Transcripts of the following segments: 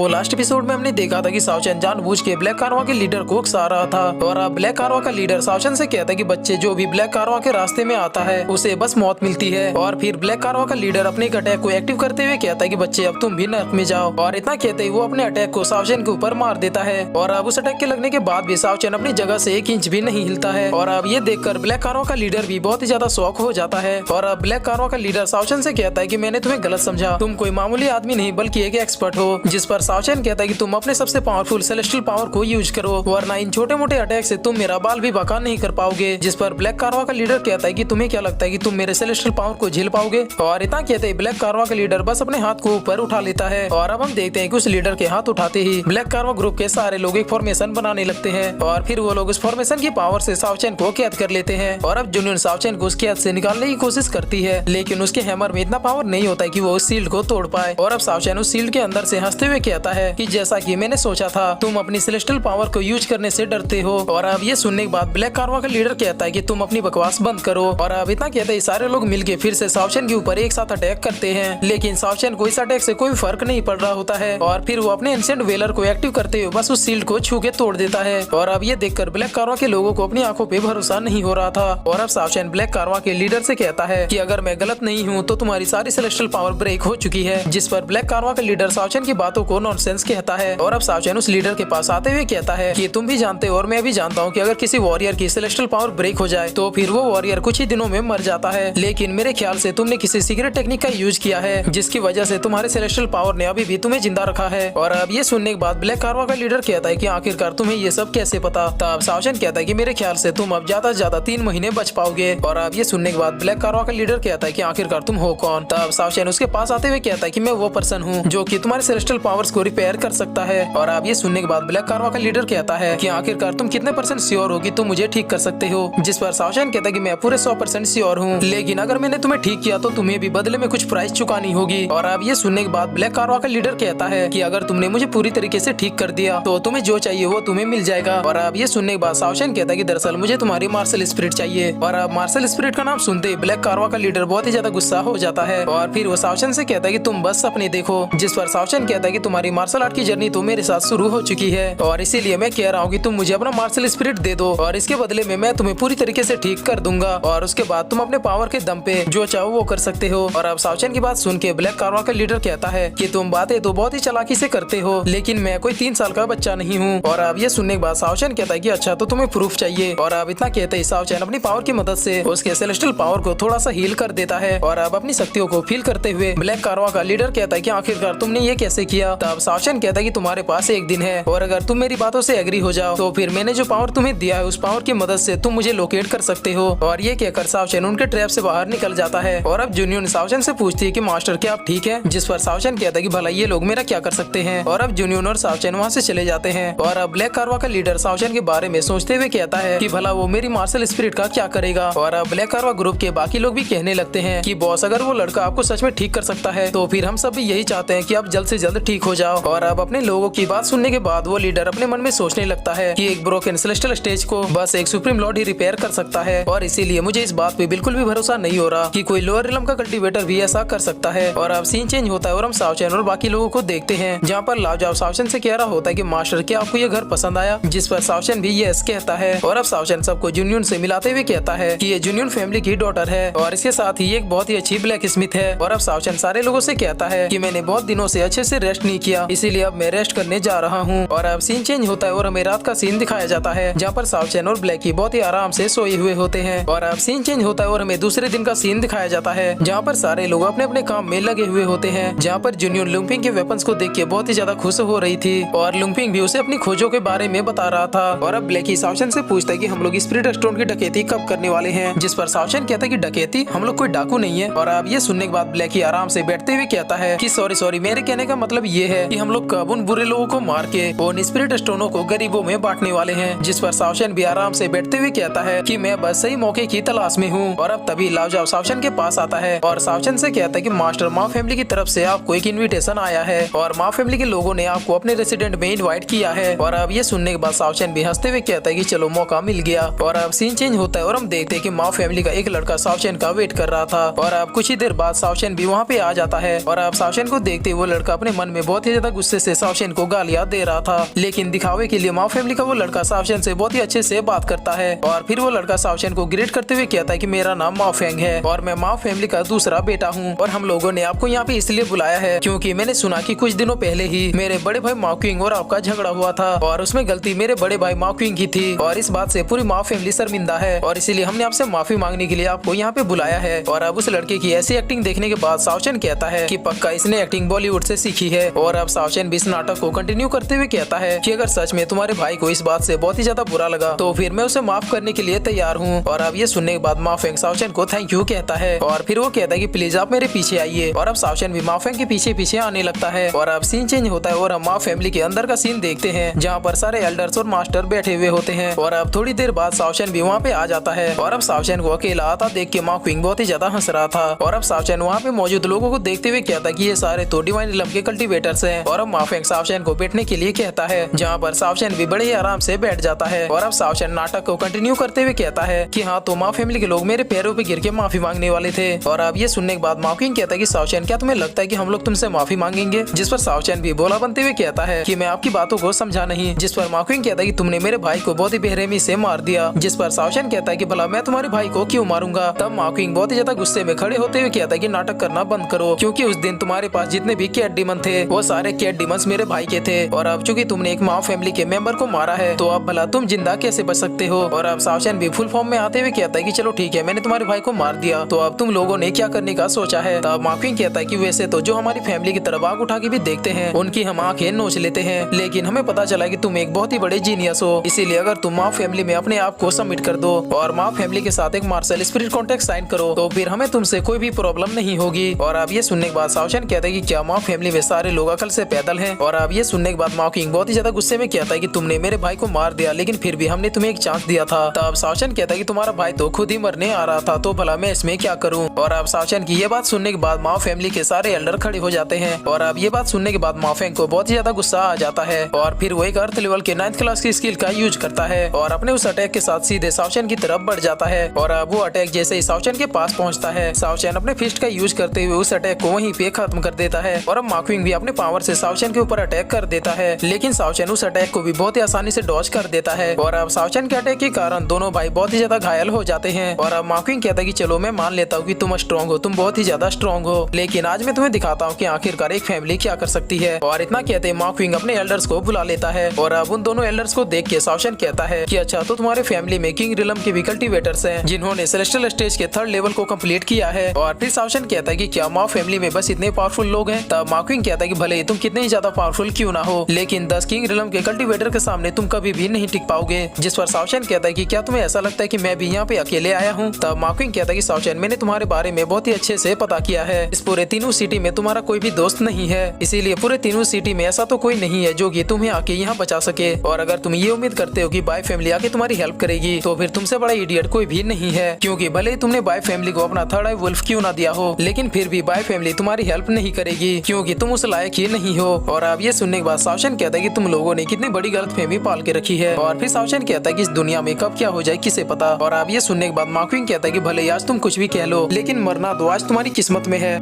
तो last episode में हमने देखा था कि सावचन जानबूझ के ब्लैक कारवा के लीडर को उकसा रहा था और अब ब्लैक कारवा का लीडर सावचन से कहता है कि बच्चे जो भी ब्लैक कारवा के रास्ते में आता है उसे बस मौत मिलती है। और फिर ब्लैक कारवा का लीडर अपने एक अटैक को एक्टिव करते हुए कहता है कि बच्चे अब तुम भी नर्क में जाओ। और इतना कहते ही वो अपने अटैक को सावचन के ऊपर मार देता है और अब उस अटैक के लगने के बाद भी सावचन अपनी जगह से 1 इंच भी नहीं हिलता है। और अब ये देखकर ब्लैक कारवा का लीडर भी बहुत ही ज्यादा शॉक हो जाता है। और अब ब्लैक कारवा का लीडर सावचन से कहता है कि मैंने तुम्हें गलत समझा, तुम कोई मामूली आदमी नहीं बल्कि एक एक्सपर्ट हो। जिस पर सावचन कहता है कि तुम अपने सबसे पावरफुल सेलेस्टियल पावर को यूज करो वरना इन छोटे मोटे अटैक से तुम मेरा बाल भी बाका नहीं कर पाओगे। जिस पर ब्लैक कारवा का लीडर कहता है कि तुम्हें क्या लगता है कि तुम मेरे सेलेस्टियल पावर को झेल पाओगे। और इतना कहते ही ब्लैक कारवा का लीडर बस अपने हाथ को ऊपर उठा लेता है। और अब हम देखते हैं कि उस लीडर के हाथ उठाते ही ब्लैक कारवा ग्रुप के सारे लोग एक फॉर्मेशन बनाने लगते हैं और फिर वो लोग उस फॉर्मेशन की पावर से सावचन को कैद कर लेते हैं। और अब जुनून सावचन को उस कैद से निकालने की कोशिश करती है लेकिन उसके हैमर में इतना पावर नहीं होता है कि वो उस सील्ड को तोड़ पाए। और अब सावचन उस सील्ड के अंदर से हंसते हुए कहता है कि जैसा कि मैंने सोचा था, तुम अपनी सेलेस्टियल पावर को यूज करने से डरते हो। और अब ये सुनने के बाद ब्लैक कारवा का लीडर कहता है कि तुम अपनी बकवास बंद करो। और अब इतना कहते ही सारे लोग मिलके फिर से सावचन के ऊपर एक साथ अटैक करते हैं लेकिन सावचन को इस अटैक से कोई फर्क नहीं पड़ रहा होता है। और फिर वो अपने एंशिएंट वेलर को एक्टिव करते हुए बस उस सील्ड को छू के तोड़ देता है। और अब ये देखकर ब्लैक कारवा के लोगों को अपनी आंखों पे भरोसा नहीं हो रहा था। और अब सावचन ब्लैक कारवा के लीडर से कहता है कि अगर मैं गलत नहीं हूँ तो तुम्हारी सारी सेलेस्टियल पावर ब्रेक हो चुकी है। जिस पर ब्लैक कारवा का लीडर सावचन की बातों को नॉनसेंस कहता है। और अब सावचन उस लीडर के पास आते हुए कहता है कि तुम भी जानते हो और मैं भी जानता हूँ कि अगर किसी वॉरियर की सेलेस्टियल पावर ब्रेक हो जाए तो फिर वो वॉरियर कुछ ही दिनों में मर जाता है। लेकिन मेरे ख्याल से तुमने किसी सीक्रेट टेक्निक का यूज किया है जिसकी वजह से तुम्हारे सेलेस्टियल पावर ने अभी भी तुम्हें जिंदा रखा है। और अब ये सुनने के बाद ब्लैक कारवा का लीडर कहता है कि आखिरकार तुम्हें ये सब कैसे पता। तब सावचन कहता है कि मेरे ख्याल से तुम अब ज्यादा से ज्यादा 3 महीने बच पाओगे। और अब ये सुनने के बाद ब्लैक कारवा का लीडर कहता है कि आखिरकार तुम हो कौन। तब सावचन उसके पास आते हुए कहता है कि मैं वो पर्सन हूँ जो कि तुम्हारे सेलेस्टियल पावर्स को रिपेयर कर सकता है। और अब ये सुनने के बाद ब्लैक कारवा का लीडर कहता है कि आखिरकार तुम कितने % श्योर हो कि तुम मुझे ठीक कर सकते हो। जिस पर सावचन कहता है कि मैं पूरे 100% श्योर हूँ, लेकिन अगर मैंने तुम्हें ठीक किया तो तुम्हें भी बदले में कुछ प्राइस चुकानी होगी। और अब ये सुनने के बाद ब्लैक कारवा का लीडर कहता है कि अगर तुमने मुझे पूरी तरीके से ठीक कर दिया तो तुम्हें जो चाहिए वो तुम्हें मिल जाएगा। और अब ये सुनने के बाद सावचन कहता है कि दरअसल मुझे तुम्हारी मार्शल स्पिरिट चाहिए। और अब मार्शल स्पिरिट का नाम सुनते ही ब्लैक कारवा का लीडर बहुत ही ज्यादा गुस्सा हो जाता है और फिर वो सावचन से कहता है कि तुम बस सपने देखो। जिस पर सावचन कहता है कि तुम्हारी मार्शल आर्ट की जर्नी तो मेरे साथ शुरू हो चुकी है और इसीलिए मैं कह रहा हूँ कि तुम मुझे अपना मार्शल स्पिरिट दे दो और इसके बदले में मैं तुम्हें पूरी तरीके से ठीक कर दूंगा और उसके बाद तुम अपने पावर के दम पे जो चाहो वो कर सकते हो। और अब सावचन की बात सुन के ब्लैक कारवा का लीडर कहता है कि तुम बातें तो बहुत ही चालाकी से करते हो लेकिन मैं कोई 3 साल का बच्चा नहीं हूँ। और अब ये सुनने के बाद सावचन कहता है कि अच्छा तो तुम्हें प्रूफ चाहिए। और अब इतना कहते ही सावचन अपनी पावर की मदद से उसके सेलेस्टियल पावर को थोड़ा सा हील कर देता है। और अब अपनी शक्तियों को फील करते हुए ब्लैक कारवा का लीडर कहता है कि आखिरकार तुमने ये कैसे किया। तब सावचन कहता है कि तुम्हारे पास 1 दिन है और अगर तुम मेरी बातों से एग्री हो जाओ तो फिर मैंने जो पावर तुम्हें दिया है उस पावर की मदद से तुम मुझे लोकेट कर सकते हो। और ये कहकर सावचन उनके ट्रैप से बाहर निकल जाता है। और अब जुनियन सावचन से पूछती है कि मास्टर क्या आप ठीक है। जिस पर सावचन कहता है कि भला ये लोग मेरा क्या कर सकते हैं। और अब जुनियन और सावचन वहाँ से चले जाते हैं। और अब ब्लैक कारवा का लीडर सावचन के बारे में सोचते हुए कहता है कि भला वो मेरी मार्शल स्पिरिट का क्या करेगा। और अब ब्लैक कारवा ग्रुप के बाकी लोग भी कहने लगते हैं कि बॉस अगर वो लड़का आपको सच में ठीक कर सकता है तो फिर हम सब भी यही चाहते हैं कि आप जल्द से जल्द ठीक हो जाओ। और अब अपने लोगों की बात सुनने के बाद वो लीडर अपने मन में सोचने लगता है कि एक ब्रोकन सेलेस्टियल स्टेज को बस एक सुप्रीम लॉर्ड ही रिपेयर कर सकता है और इसीलिए मुझे इस बात पे बिल्कुल भी भरोसा नहीं हो रहा कि कोई लोअर रिलम का कल्टीवेटर भी ऐसा कर सकता है। और अब सीन चेंज होता है और हम सावचन और बाकी लोगों को देखते हैं जहाँ पर लाजवाब सावचन से कह रहा होता है कि मास्टर क्या आपको ये घर पसंद आया। जिस पर सावचन भी यस कहता है। और अब सावचन सबको जुनियन से मिलाते हुए कहता है कि ये जुनियन फैमिली की डॉटर है और इसके साथ ही एक बहुत ही अच्छी ब्लैक स्मिथ है। और अब सावचन सारे लोगों से कहता है कि मैंने बहुत दिनों से अच्छे से रेस्ट नहीं किया इसीलिए अब मैं रेस्ट करने जा रहा हूँ। और अब सीन चेंज होता है और हमें रात का सीन दिखाया जाता है जहाँ पर सावचन और ब्लैकी बहुत ही आराम से सोए हुए होते हैं। और अब सीन चेंज होता है और हमें दूसरे दिन का सीन दिखाया जाता है जहाँ पर सारे लोग अपने अपने काम में लगे हुए होते हैं। जहाँ पर जुनियन लुंगपिंग के वेपन्स को देख के बहुत ही ज्यादा खुश हो रही थी और लुंगपिंग भी उसे अपनी खोजों के बारे में बता रहा था। और अब ब्लैकी सावचन से पूछता है कि हम लोग स्पिरिट स्टोन की डकैती कब करने वाले हैं। जिस पर सावचन कहता है कि डकैती, हम लोग कोई डाकू नहीं है। और अब ये सुनने के बाद ब्लैकी आराम से बैठते हुए कहता है कि सॉरी मेरे कहने का मतलब ये है कि हम लोग कब उन बुरे लोगों को मार के उन स्पिरिट स्टोनों को गरीबों में बांटने वाले हैं। जिस पर सावचन भी आराम से बैठते हुए कहता है कि मैं बस सही मौके की तलाश में हूँ। और अब तभी लाजवाब सावचन के पास आता है और सावचन से कहता है कि मास्टर माँ फैमिली की तरफ से आपको एक इनविटेशन आया है और माँ फैमिली के लोगों ने आपको अपने रेसिडेंट में इनवाइट किया है। और अब ये सुनने के बाद सावचन भी हंसते हुए कहता है कि चलो मौका मिल गया। और अब सीन चेंज होता है और हम देखते हैं कि माँ फैमिली का एक लड़का सावचन का वेट कर रहा था। और अब कुछ ही देर बाद सावचन भी वहाँ पे आ जाता है और अब सावचन को देखते वो लड़का अपने मन में बहुत ही ज्यादा गुस्से से शाओशन को गालियां दे रहा था। लेकिन दिखावे के लिए माओ फैमिली का वो लड़का शाओशन से बहुत ही अच्छे से बात करता है और फिर वो लड़का शाओशन को ग्रेट करते हुए कहता है कि मेरा नाम माओ फेंग है और मैं माओ फैमिली का दूसरा बेटा हूँ और हम लोगों ने आपको यहाँ पे इसलिए बुलाया है क्योंकि मैंने सुना कि कुछ दिनों पहले ही मेरे बड़े भाई माओ क्विंग और आपका झगड़ा हुआ था और उसमें गलती मेरे बड़े भाई माओ क्विंग की थी और इस बात से पूरी माओ फैमिली शर्मिंदा है और इसीलिए हमने आपसे माफी मांगने के लिए आपको यहाँ पे बुलाया है। और अब उस लड़के की ऐसी एक्टिंग देखने के बाद शाओशन कहता है कि पक्का इसने एक्टिंग बॉलीवुड से सीखी है। और अब शाओशन भी इस नाटक को कंटिन्यू करते हुए कहता है कि अगर सच में तुम्हारे भाई को इस बात से बहुत ही ज्यादा बुरा लगा तो फिर मैं उसे माफ करने के लिए तैयार हूँ। और अब ये सुनने के बाद माओ फेंग शाओशन को थैंक यू कहता है और फिर वो कहता है कि प्लीज आप मेरे पीछे आइए। और अब शाओशन भी माओ फेंग के पीछे पीछे आने लगता है और अब सीन चेंज होता है और हम माओ फैमिली के अंदर का सीन देखते हैं जहाँ पर सारे एल्डर्स और मास्टर बैठे हुए होते हैं। और अब थोड़ी देर बाद शाओशन भी वहाँ पे आ जाता है और अब शाओशन को अकेला आता देख के माओ क्विंग बहुत ही ज्यादा हंस रहा था। और अब शाओशन वहाँ पे मौजूद लोगों को देखते हुए कहता है कि ये सारे तो डिवाइन रिलम के कल्टीवेटर्स हैं। और अब माओ फेंग शाओशन को बैठने के लिए कहता है जहाँ पर शाओशन भी बड़े ही आराम से बैठ जाता है। और अब शाओशन नाटक को कंटिन्यू करते हुए कहता है कि हाँ तो माओ फैमिली के लोग मेरे पैरों पे गिर के माफी मांगने वाले थे। और अब ये सुनने के बाद माओ क्विंग कहता है कि शाओशन क्या तुम्हें लगता है कि हम लोग तुमसे माफी मांगेंगे? जिस पर शाओशन भी बोला बनते हुए कहता है कि मैं आपकी बातों को समझा नहीं। जिस पर माओ क्विंग कहता है कि तुमने मेरे भाई को बहुत ही बेरहमी से मार दिया। जिस पर शाओशन कहता है कि भला मैं तुम्हारे भाई को क्यों मारूंगा? तब माओ क्विंग बहुत ही ज्यादा गुस्से में खड़े होते हुए कहता है कि नाटक करना बंद करो क्योंकि उस दिन तुम्हारे पास जितने भी कैट डीमन थे वो सारे कैट डीमंस मेरे भाई के थे और अब चूंकि तुमने एक माओ फैमिली के मेंबर को मारा है तो अब भला तुम जिंदा कैसे बच सकते हो? और अब शाओशन भी फुल फॉर्म में आते हुए कहता है कि चलो ठीक है मैंने तुम्हारे भाई को मार दिया तो अब तुम लोगों ने क्या करने का सोचा है? तब माओ क्विंग कहता है कि वैसे तो जो हमारी फैमिली की तरफ आग उठा के भी देखते हैं उनकी हम आंखें नोच लेते हैं लेकिन हमें पता चला कि तुम एक बहुत ही बड़े जीनियस हो। इसीलिए अगर तुम माओ फैमिली में अपने आप को सबमिट कर दो और माओ फैमिली के साथ एक मार्शल स्पिरिट कॉन्ट्रैक्ट साइन करो तो फिर हमें तुमसे कोई भी प्रॉब्लम नहीं होगी। और अब ये सुनने के बाद शाओशन कहता है कि क्या माओ फैमिली में सारे लोग अकल से पैदल हैं? और अब ये सुनने के बाद माओ किंग बहुत ही ज्यादा गुस्से में कहता है कि तुमने मेरे भाई को मार दिया लेकिन फिर भी हमने तुम्हें एक चांस दिया था। तब शाओशन कहता है कि तुम्हारा भाई तो खुद ही मरने आ रहा था तो भला मैं इसमें क्या करूं? और अब शाओशन की ये बात सुनने के बाद माओ फैमिली के सारे एल्डर खड़े हो जाते हैं। और अब ये बात सुनने के बाद माओ फेंग को बहुत ही ज्यादा गुस्सा आ जाता है और फिर वो एक अर्थ लेवल के 9th क्लास की स्किल का यूज करता है और अपने उस अटैक के साथ सीधे शाओशन की तरफ बढ़ जाता है। और अब वो अटैक जैसे ही शाओशन के पास पहुंचता है शाओशन अपने फिस्ट का यूज करते हुए उस अटैक को वहीं पे खत्म कर देता है। और अब माओ क्विंग भी अपने पावर से शाओशन के ऊपर अटैक कर देता है लेकिन शाओशन उस अटैक को भी बहुत ही आसानी से डॉज कर देता है। और अब शाओशन के अटैक के कारण दोनों भाई बहुत ही ज्यादा घायल हो जाते हैं। और अब माओ क्विंग कहता है कि चलो मैं मान लेता हूँ कि तुम स्ट्रॉन्ग हो, तुम बहुत ही ज्यादा स्ट्रॉन्ग हो, लेकिन आज मैं तुम्हें दिखाता हूँ कि आखिरकार एक फैमिली क्या कर सकती है। और इतना कहते माओ क्विंग अपने एल्डर्स को बुला लेता है और अब उन दोनों एल्डर्स को देख के शाओशन कहता है कि अच्छा तो तुम्हारे फैमिली में किंग रिलम के भी कल्टीवेटर्स हैं जिन्होंने सेलेस्टियल स्टेज के 3rd लेवल को कंप्लीट किया है। और फिर शाओशन कहता है कि क्या माओ फैमिली में बस इतने पावरफुल लोग हैं? तब माओ क्विंग कहता है कि भले ही तुम कितने ही ज्यादा पावरफुल क्यों ना हो लेकिन 10 किंग रिलम के कल्टीवेटर के सामने तुम कभी भी नहीं टिक पाओगे। जिस पर शाओशन कहता है कि क्या तुम्हें ऐसा लगता है कि मैं भी यहाँ पे अकेले आया हूँ? तब माओ क्विंग कहता है कि शाओशन मैंने तुम्हारे बारे में बहुत ही अच्छे से पता किया है, इस पूरे तीनों सिटी में तुम्हारा कोई भी दोस्त नहीं है, इसीलिए पूरे तीनों सिटी में ऐसा तो कोई नहीं है जो कि तुम्हें आके यहाँ बचा सके। और अगर तुम ये उम्मीद करते हो कि बाय फैमिली आके तुम्हारी हेल्प करेगी तो फिर तुमसे बड़ा इडियट कोई भी नहीं है, क्योंकि भले ही तुमने बाय फैमिली को अपना 3rd आई वुल्फ क्यों ना दिया हो लेकिन फिर भी बाय फैमिली तुम्हारी हेल्प नहीं करेगी क्योंकि तुम उस लायक ही नहीं हो। और अब ये सुनने के बाद शाओशन कहता है कि तुम लोगों ने कितनी बड़ी गलतफहमी पाल के रखी है। और फिर शाओशन कहता है कि इस दुनिया में कब क्या हो जाए किसे पता। और अब ये सुनने के बाद माओ क्विंग कहता है कि भले आज तुम कुछ भी कह लो लेकिन मरना तो आज तुम्हारी किस्मत में है।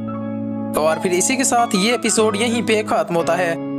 और फिर इसी के साथ ये एपिसोड यहीं पे खत्म होता है।